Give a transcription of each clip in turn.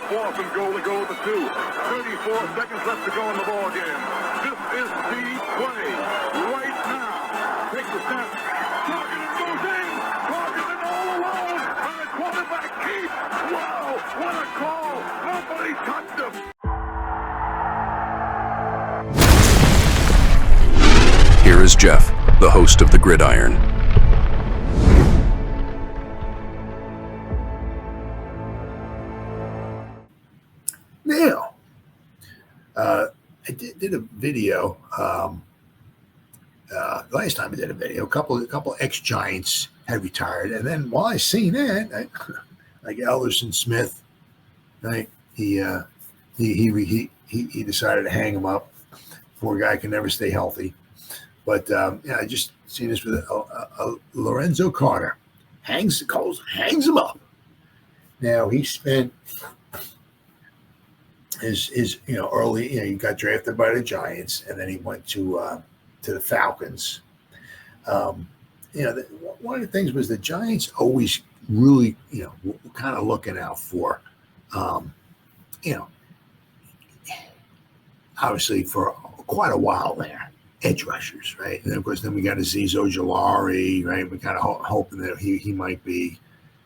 4th and goal to go to 2. 34 seconds left to go in the ball game. This is the play right now. Takes the snap. Targeted goes in. Targeted all alone. And the quarterback keeps. Wow, what a call. Nobody touched him. Here is Jeff, the host of the Gridiron. Now, I did a video. Last time I did a video, a couple ex-Giants had retired, and then while I seen that, like Elderson Smith, right? He decided to hang him up. Poor guy can never stay healthy. But I just seen this with Lorenzo Carter. Hangs him up. Now he spent his early, he got drafted by the Giants, and then he went to the Falcons. One of the things was the Giants always really, were kind of looking out for, obviously for quite a while there, edge rushers, right? And of course, then we got Azeez Ojulari, right? We kind of hoping that he might be,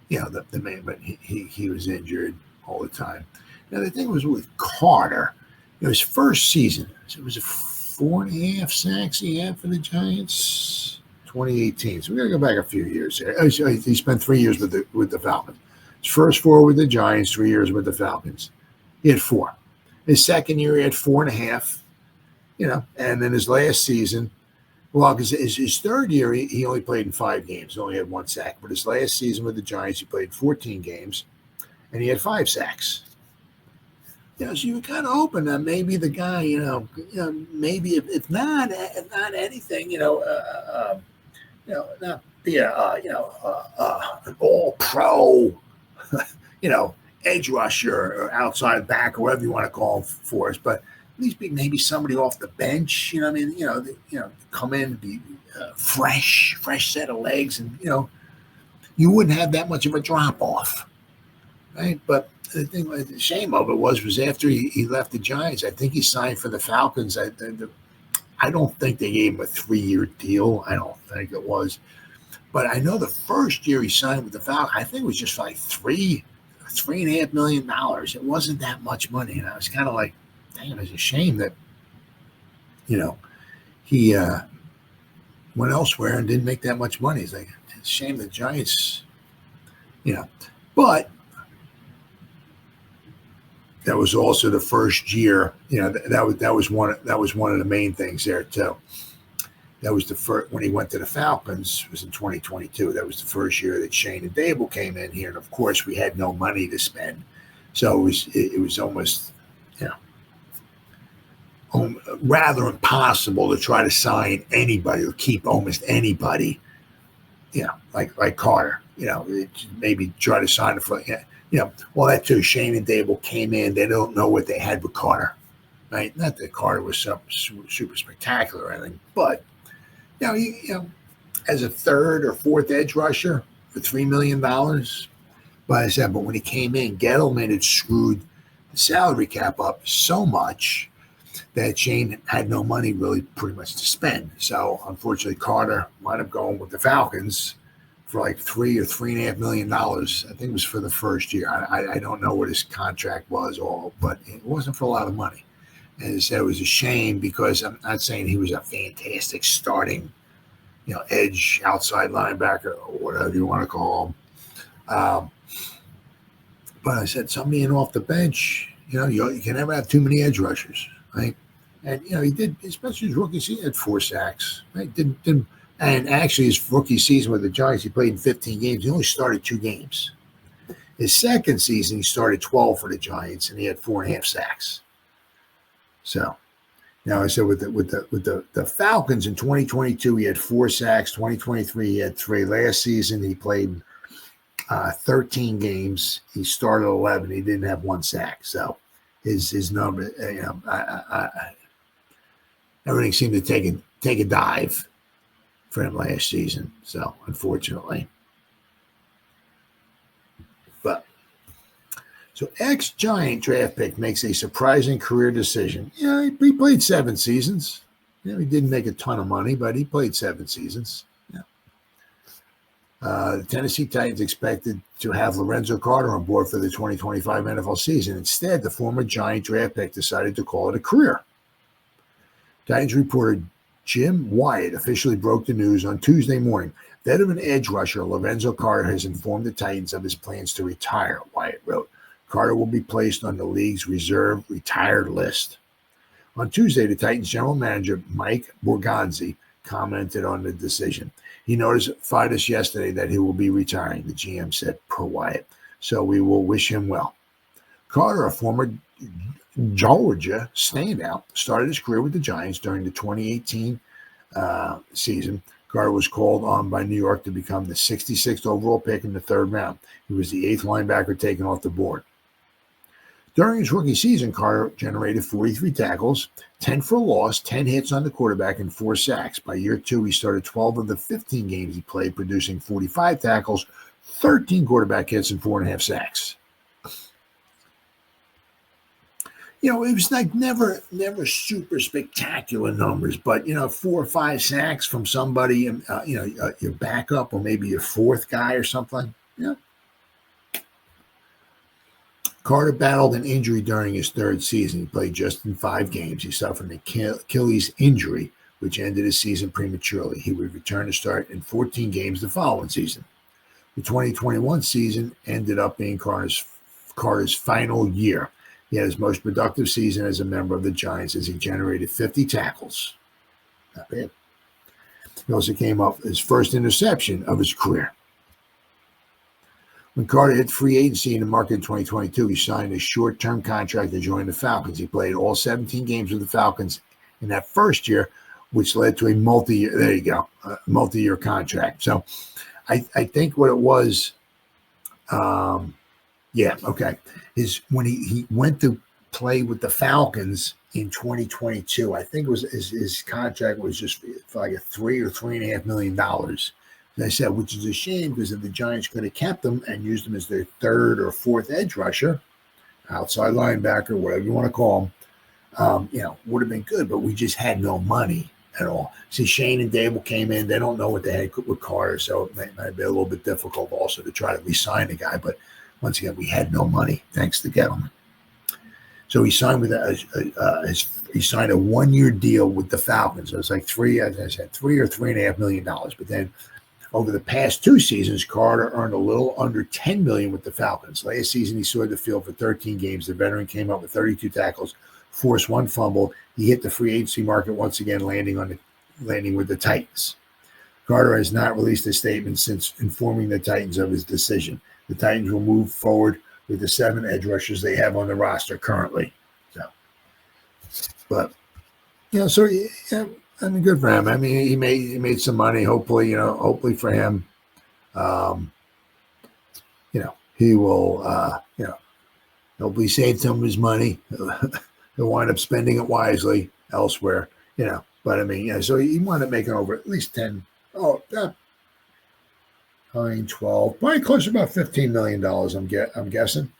the man, but he was injured all the time. Now, the thing was with Carter, his first season, it was a 4.5 sacks he had for the Giants, 2018. So we got to go back a few years here. He spent 3 years with the Falcons. His first 4 with the Giants, 3 years with the Falcons. He had 4. His second year, he had 4.5, and then his last season, well, because his third year, he only played in 5 games, only had 1 sack. But his last season with the Giants, he played 14 games, and he had 5 sacks. So you were kind of hoping that maybe the guy, maybe if not anything, not be an all-pro, edge rusher or outside back or whatever you want to call him for us, but at least be maybe somebody off the bench. Come in, be fresh set of legs, and you wouldn't have that much of a drop off, right? But the shame of it was after he left the Giants, I think he signed for the Falcons. I don't think they gave him a 3-year deal. I don't think it was. But I know the first year he signed with the Falcons, I think it was just like $3.5 million. It wasn't that much money. And I was kind of like, dang, it's a shame that, he went elsewhere and didn't make that much money. It's like, it's a shame the Giants, but that was also the first year, that was one of the main things there too. That was the first, when he went to the Falcons, it was in 2022. That was the first year that Shane and Dable came in here. And of course we had no money to spend. So it was almost, rather impossible to try to sign anybody or keep almost anybody, like Carter, maybe try to sign it for, well, that too, Shane and Dable came in. They don't know what they had with Carter, right? Not that Carter was super spectacular or anything, but, as a third or fourth edge rusher for $3 million, but I said, but when he came in, Gettleman had screwed the salary cap up so much that Shane had no money really pretty much to spend. So unfortunately, Carter wound up going with the Falcons for like $3 or $3.5 million. I think it was for the first year. I don't know what his contract was but it wasn't for a lot of money. And I said it was a shame because I'm not saying he was a fantastic starting, edge, outside linebacker, or whatever you want to call him. But I said somebody in off the bench, you can never have too many edge rushers, right? And, he did, especially his rookie season, he had 4 sacks, right? And actually his rookie season with the Giants, he played in 15 games. He only started 2 games. His second season, he started 12 for the Giants, and he had 4.5 sacks. So, I said with the Falcons in 2022, he had 4 sacks. 2023, he had 3. Last season, he played 13 games. He started 11. He didn't have 1 sack. So, his number, everything seemed to take a dive for him last season. So, unfortunately. But So ex-Giant draft pick makes a surprising career decision. Yeah, he played 7 seasons. He didn't make a ton of money, but he played 7 seasons. Yeah. The Tennessee Titans expected to have Lorenzo Carter on board for the 2025 NFL season. Instead, the former Giant draft pick decided to call it a career. Titans reporter Jim Wyatt officially broke the news on Tuesday morning. Veteran edge rusher Lorenzo Carter has informed the Titans of his plans to retire, Wyatt wrote. Carter will be placed on the league's reserve retired list. On Tuesday, the Titans general manager, Mike Borgonzi, commented on the decision. He notified us yesterday that he will be retiring, the GM said, per Wyatt. So we will wish him well. Carter, a former Georgia standout, started his career with the Giants during the 2018 season. Carter was called on by New York to become the 66th overall pick in the 3rd round. He was the 8th linebacker taken off the board. During his rookie season, Carter generated 43 tackles, 10 for a loss, 10 hits on the quarterback, and 4 sacks. By year 2, he started 12 of the 15 games he played, producing 45 tackles, 13 quarterback hits, and 4.5 sacks. It was like never super spectacular numbers, but 4 or 5 sacks from somebody, your backup or maybe your 4th guy or something. Yeah. Carter battled an injury during his 3rd season. He played just in 5 games. He suffered an Achilles injury, which ended his season prematurely. He would return to start in 14 games the following season. The 2021 season ended up being Carter's final year. He had his most productive season as a member of the Giants as he generated 50 tackles. Not bad. He also came up his first interception of his career. When Carter hit free agency in the market in 2022, he signed a short-term contract to join the Falcons. He played all 17 games with the Falcons in that first year, which led to a multi-year contract. So I think what it was, when he went to play with the Falcons in 2022, I think it was his contract was just for like a $3 or $3.5 million. As I said, which is a shame because if the Giants could have kept him and used him as their 3rd or 4th edge rusher, outside linebacker, whatever you want to call him, would have been good. But we just had no money at all. See, Shane and Dable came in. They don't know what they had with Carter, so it might be a little bit difficult also to try to re-sign the guy. But once again, we had no money, thanks to Gettleman. So he signed with he signed a 1-year deal with the Falcons. So it's like $3 or $3.5 million. But then over the past 2 seasons, Carter earned a little under $10 million with the Falcons. Last season, he saw the field for 13 games. The veteran came up with 32 tackles, forced 1 fumble. He hit the free agency market once again, landing with the Titans. Carter has not released a statement since informing the Titans of his decision. The Titans will move forward with the 7 edge rushers they have on the roster currently. Good for him. I mean, he made some money. Hopefully for him, he will, hopefully save some of his money. He'll wind up spending it wisely elsewhere, But I mean, so he wound up making over at least 10. 9, 12, probably close to about $15 million, I'm guessing.